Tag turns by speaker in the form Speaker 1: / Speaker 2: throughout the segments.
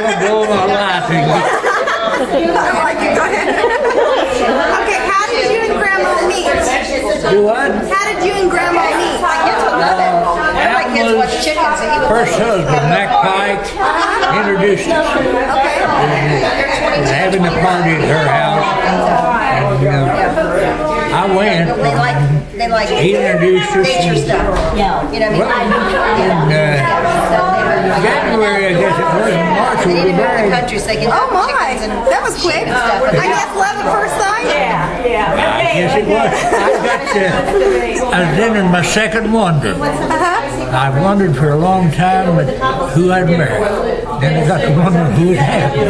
Speaker 1: gonna blow my life in.
Speaker 2: I like it. Go ahead. Okay, how did you and Grandma meet?
Speaker 1: Do what?
Speaker 2: How did you and Grandma meet? My kids would love it. My kids watch chickens. So
Speaker 1: First husband, Mac Pike, introduced us.
Speaker 2: Okay.
Speaker 1: Was having a party at her house. And, I went.
Speaker 2: They like
Speaker 1: He introduced us.
Speaker 2: nature stuff. You know what I mean?
Speaker 1: In January, I guess it was, in March, we were married.
Speaker 2: Oh my, that was quick. I guess love at first sight.
Speaker 1: I guess it was. I was in my second wonder. I wondered for a long time who I'd marry. Then I got to wonder who would have me.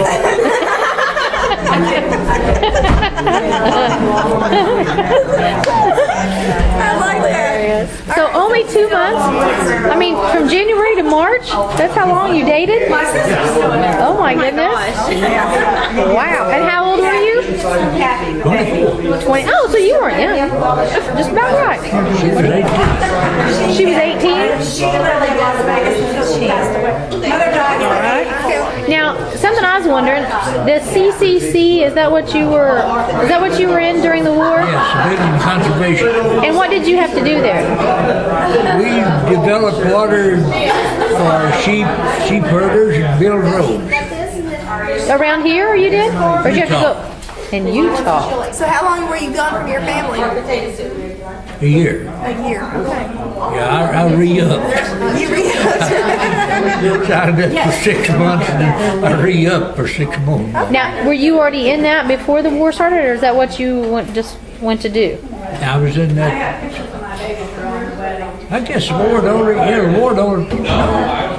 Speaker 2: I like that.
Speaker 3: So only 2 months? I mean, from January to March? That's how long you dated? Oh my goodness. Wow. And how old were you? 20. Oh, so you weren't young. Just about right. She was 18? All right. Now, something I was wondering, the CCC, is that what you were in during the war?
Speaker 1: Yes, civilian conservation.
Speaker 3: And what did you have to do there?
Speaker 1: We developed water for sheep herders and build roads.
Speaker 3: Around here you did? Or did you have to go in Utah?
Speaker 2: So how long were you gone from your family?
Speaker 1: A year.
Speaker 2: A year. Okay.
Speaker 1: Yeah, I re-upped.
Speaker 2: You re-upped.
Speaker 1: Signed up for 6 months and then I re-upped for 6 more.
Speaker 3: Now, were you already in that before the war started, or is that what you just went to do?
Speaker 1: I was in that. I guess the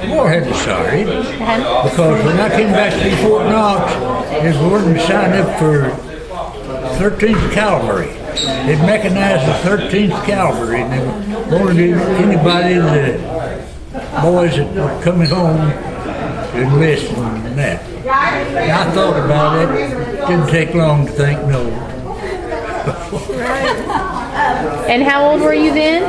Speaker 1: war hadn't started. Because when I came back to Fort Knox, they wanted to sign up for 13th Cavalry. They mechanized the 13th Cavalry, and they wanted anybody, the boys that were coming home, to enlist and that. And I thought about it. It didn't take long to think no.
Speaker 3: And how old were you then?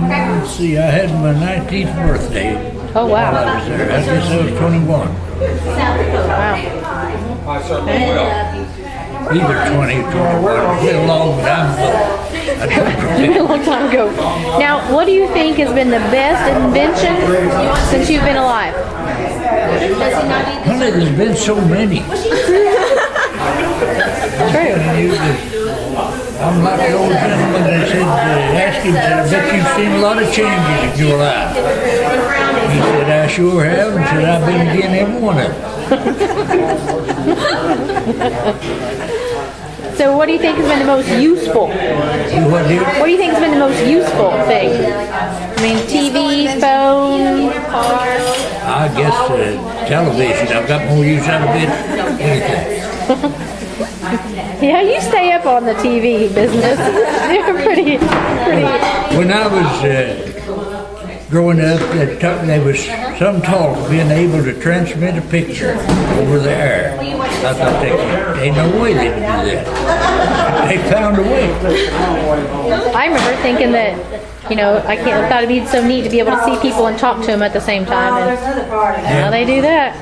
Speaker 1: Let's see, I had my 19th birthday.
Speaker 3: Oh, wow.
Speaker 1: While I was there. I guess I was 21.
Speaker 3: Wow.
Speaker 1: Either 20 or 21. It's been a long time ago.
Speaker 3: It's been a long time ago. Now, what do you think has been the best invention since you've been alive?
Speaker 1: Honey, there's been so many.
Speaker 3: True.
Speaker 1: I'm like the old gentleman that said, asked him, said, I bet you've seen a lot of changes in your life. He said, I sure have, and said, I've been getting every one of them.
Speaker 3: So what do you think has been the most useful?
Speaker 1: What
Speaker 3: do you think has been the most useful thing? I mean, TV, phone,
Speaker 1: I guess television. I've got more use out of it than anything.
Speaker 3: Yeah, you stay up on the TV business. They're pretty.
Speaker 1: When I was growing up, there was some talk of being able to transmit a picture over the air. I thought ain't no way they could do that. They found a way.
Speaker 3: I remember thinking that, I thought it'd be so neat to be able to see people and talk to them at the same time, and now they do that.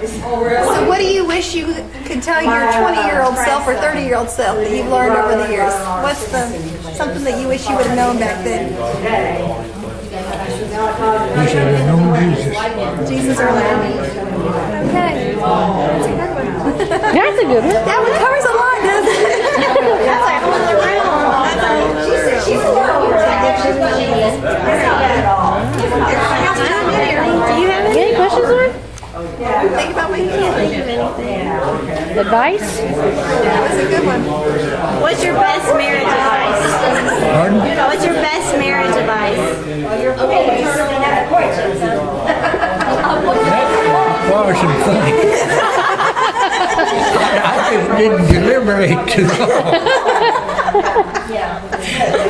Speaker 2: So what do you wish you could tell your 20-year-old self or 30-year-old self that you've learned over the years? What's something that you wish you would have known back then?
Speaker 1: You should have known Jesus.
Speaker 2: Jesus earlier. Okay. That's a good one.
Speaker 3: That's a good one.
Speaker 2: That one covers a lot, doesn't it? That's like a whole other realm. She's do you have
Speaker 3: Any questions, Lauren?
Speaker 2: Think about what you can't think of anything.
Speaker 3: Advice?
Speaker 2: That was a good one.
Speaker 4: What's your best marriage advice?
Speaker 1: Pardon?
Speaker 4: What's your best marriage advice?
Speaker 1: That requires some thinking. I just didn't deliberate too long.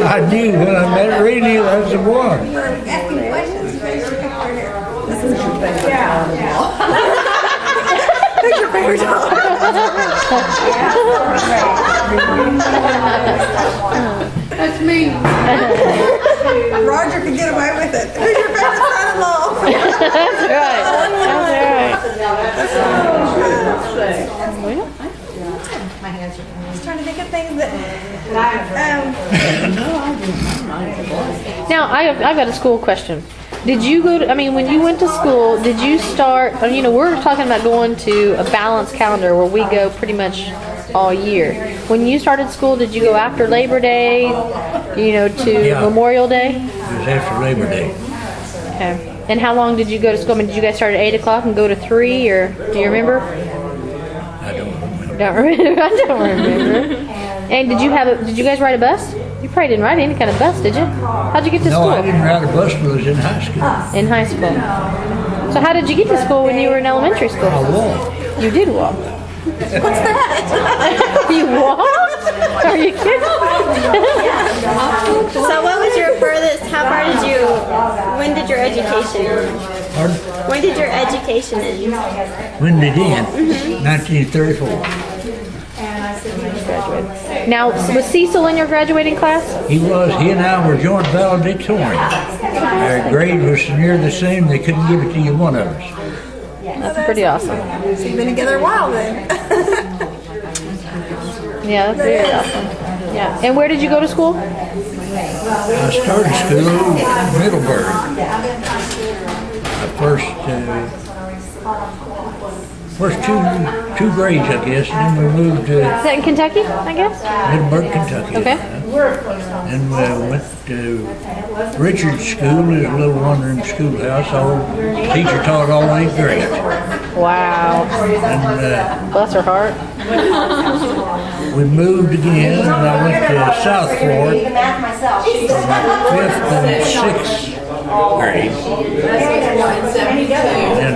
Speaker 1: I knew when I met Renee, that was the one.
Speaker 2: You were asking questions. This is good. Pick your fingers off. That's me. Roger can get away with it. Who's your favorite son-in-law?
Speaker 3: That's right. That's right. Well,
Speaker 2: I was trying to think of things that.
Speaker 3: now I've got a school question. Did you go to, I mean, when you went to school, did you start, you know, we're talking about going to a balanced calendar where we go pretty much all year. When you started school, did you go after Labor Day, you know, to Memorial Day?
Speaker 1: It was after Labor Day.
Speaker 3: Okay. And how long did you go to school? I mean, did you guys start at 8 o'clock and go to 3, or do you remember?
Speaker 1: I don't remember.
Speaker 3: Don't remember. I don't remember. And did you guys ride a bus? You probably didn't ride any kind of bus, did you? How'd you get to school?
Speaker 1: No, I didn't ride a bus when I was in high school.
Speaker 3: In high school. So how did you get to school when you were in elementary school?
Speaker 1: I walked.
Speaker 3: You did walk.
Speaker 2: What's that?
Speaker 3: You walked? Are you kidding?
Speaker 4: So what was your furthest, how far did you, when did your education end?
Speaker 1: Pardon?
Speaker 4: When did your education end?
Speaker 1: When did it end? 1934.
Speaker 3: Now, was Cecil in your graduating class?
Speaker 1: He and I were joint valedictorian. Our grade was near the same. They couldn't give it to either one of us.
Speaker 3: That's pretty awesome.
Speaker 2: So you've been together a while then.
Speaker 3: Yeah, that's very awesome. Yeah. And where did you go to school?
Speaker 1: I started school in Middleburg. The first two grades, I guess, and then we moved to
Speaker 3: Is that in Kentucky, I guess?
Speaker 1: Middleburg, Kentucky.
Speaker 3: Okay.
Speaker 1: And we went to Richard's school, his little one-room schoolhouse. Our teacher taught all 8 grades.
Speaker 3: Wow.
Speaker 1: And
Speaker 3: Bless her heart.
Speaker 1: we moved again, and I went to South Florida for my 5th and 6th grade. And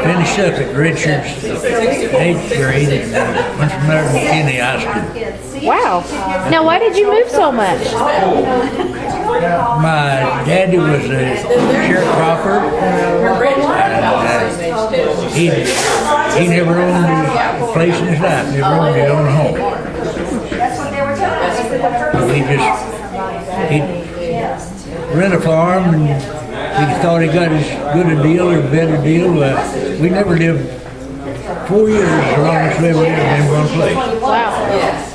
Speaker 1: finished up at Richard's 8th grade and went from there to McKinney High School.
Speaker 3: Wow. Now, why did you move so much?
Speaker 1: My daddy was a sharecropper, and he never owned a place in his life, never owned his own home. He'd rent a farm, and he thought he got as good a deal or a better deal. We never lived 4 years as long as we ever lived in one place.
Speaker 3: Wow.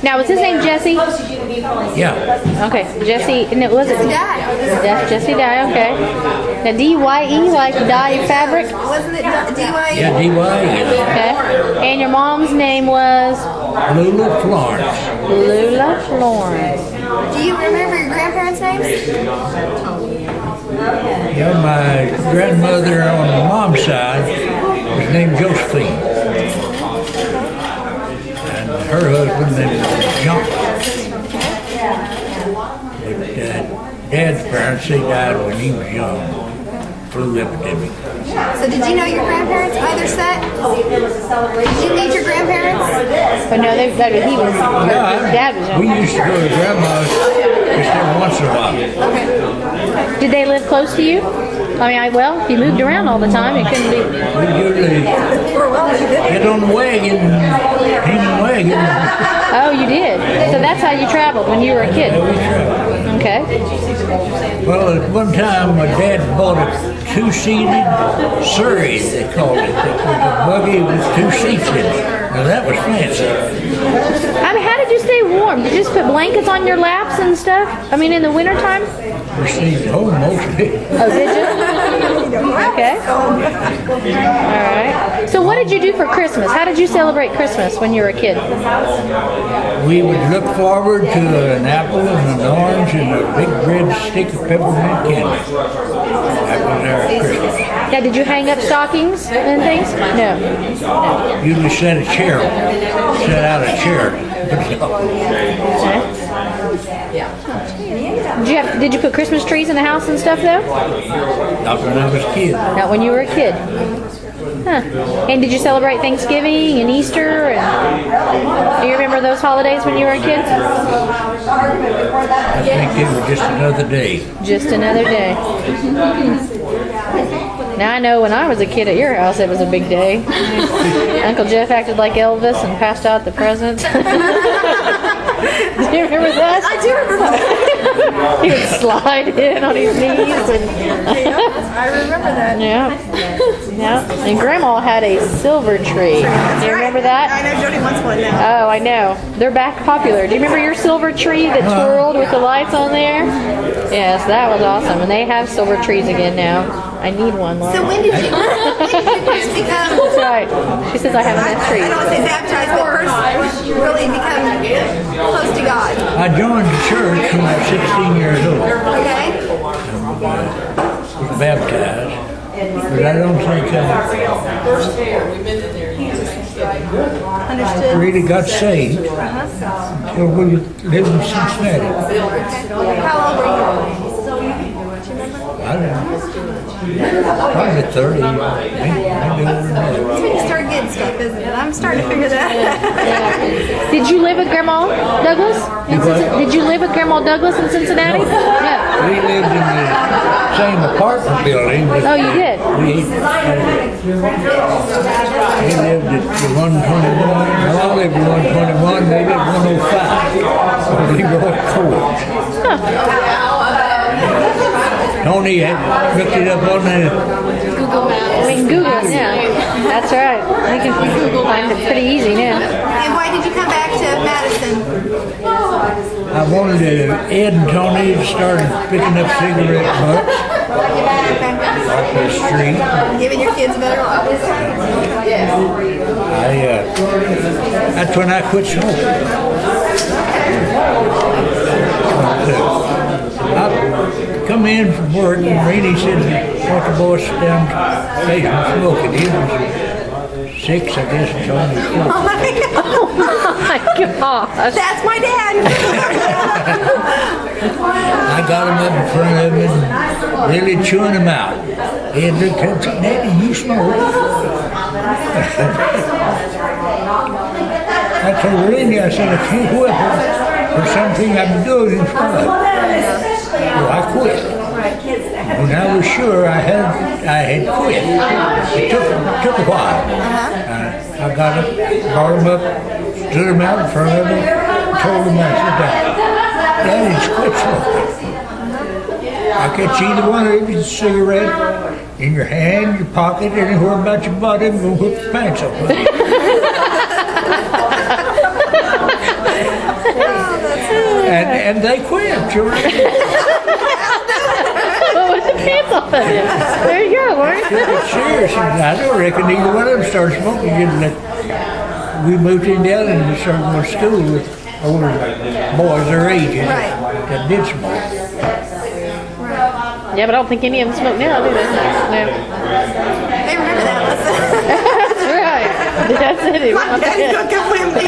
Speaker 3: Now, was his name Jesse?
Speaker 1: Yeah.
Speaker 3: Okay, Jesse, and it was it? That's Jesse Dye, okay. Now, D-Y-E, like dye fabric?
Speaker 2: Wasn't it D.Y.?
Speaker 1: Yeah, D.Y.
Speaker 3: Okay. And your mom's name was?
Speaker 1: Lula Florence.
Speaker 3: Lula Florence.
Speaker 2: Do you remember your grandparents' names?
Speaker 1: Yeah, my grandmother on the mom's side was named Josephine. And her husband named John. But Dad's parents, they died when he was young. Flu epidemic.
Speaker 2: So did you know your grandparents either set? Did you meet your grandparents?
Speaker 3: But no, he was. Dad was
Speaker 1: We
Speaker 3: young.
Speaker 1: used to go to Grandma's just every once in a while.
Speaker 3: Did they live close to you? I mean, well, if you moved around all the time, it couldn't be.
Speaker 1: We usually get on the wagon, hang the wagon.
Speaker 3: Oh, you did. So that's how you traveled when you were a kid. Okay.
Speaker 1: Well, at one time, my dad bought a 2-seated Surrey, they called it. It was a buggy with 2 seats in it. Now, that was fancy.
Speaker 3: I mean, how did you stay warm? Did you just put blankets on your laps and stuff? I mean, in the wintertime?
Speaker 1: We stayed home mostly.
Speaker 3: Oh, did you? Okay. All right. So what did you do for Christmas? How did you celebrate Christmas when you were a kid?
Speaker 1: We would look forward to an apple and an orange and a big red stick of peppermint candy. That was our Christmas.
Speaker 3: Yeah, did you hang up stockings and things? No.
Speaker 1: Usually set out a chair.
Speaker 3: Did you put Christmas trees in the house and stuff though?
Speaker 1: Not when I was a kid.
Speaker 3: Not when you were a kid. Huh. And did you celebrate Thanksgiving and Easter? And do you remember those holidays when you were a kid?
Speaker 1: I think it was just another day.
Speaker 3: Just another day. Now I know when I was a kid at your house, it was a big day. Uncle Jeff acted like Elvis and passed out the presents. Do you remember that?
Speaker 2: I do remember that.
Speaker 3: He would slide in on his knees and
Speaker 2: I remember that.
Speaker 3: yeah. And Grandma had a silver tree. Do you remember
Speaker 2: I
Speaker 3: that?
Speaker 2: know Jody wants one now.
Speaker 3: Oh, I know. They're back popular. Do you remember your silver tree that twirled with the lights on there? Yes, that was awesome. And they have silver trees again now. I need one, Laura.
Speaker 2: So when did you first become?
Speaker 3: That's right. She says I have enough
Speaker 2: I
Speaker 3: trees.
Speaker 2: don't want to say baptized, but first really become close to God.
Speaker 1: I joined the church when I was 16 years old.
Speaker 2: Okay.
Speaker 1: Was baptized. But I don't think I
Speaker 2: Understood.
Speaker 1: really got saved until we lived in Cincinnati.
Speaker 2: How old were you?
Speaker 1: I don't know. Probably 30. Maybe older than that.
Speaker 2: That's when you start getting stuff, isn't it? I'm starting to figure that out.
Speaker 3: Did you live with Grandma Douglas? Did you live with Grandma Douglas in Cincinnati? Yeah.
Speaker 1: We lived in the same apartment building. But
Speaker 3: Oh, you did?
Speaker 1: He lived at the 121. Well, I lived at 121. They lived at 105. We were at Coleman. Tony had looked it up on the
Speaker 3: We can Google it now. That's right. We can find it pretty easy now.
Speaker 2: And why did you come back to Madison?
Speaker 1: I wanted Ed and Tony to start picking up cigarette butts off the street.
Speaker 2: Giving your kids a better life.
Speaker 1: That's when I quit smoking. I come in from work and Rainey said, "Want the boys sit down station smoking?" He was 6, I guess, and Tony was 4.
Speaker 2: Oh my God.
Speaker 3: Oh my gosh.
Speaker 2: That's my dad.
Speaker 1: I got him up in front of him and really chewing him out. He looked at me, "Daddy, you smoke?" I told Randy, I said, "I can't quit for something I've been doing in front of." So I quit. When I was sure I had quit. It took a while. I got him, brought him up, stood him out in front of him, told him, I said, "Daddy's quit smoking. I catch either one of you a cigarette in your hand, your pocket, anywhere about your body, and go whip your pants open." And they quit. Sure.
Speaker 3: Well, with the pants off of you. There you go, Lauren.
Speaker 1: Seriously, I don't reckon either one of them started smoking. We moved in down and we started going to school with older boys their age that did smoke.
Speaker 3: Yeah, but I don't think any of them smoke now, do they? No.
Speaker 2: They remember that.
Speaker 3: That's right. That's it.
Speaker 2: My dad's gonna come with me.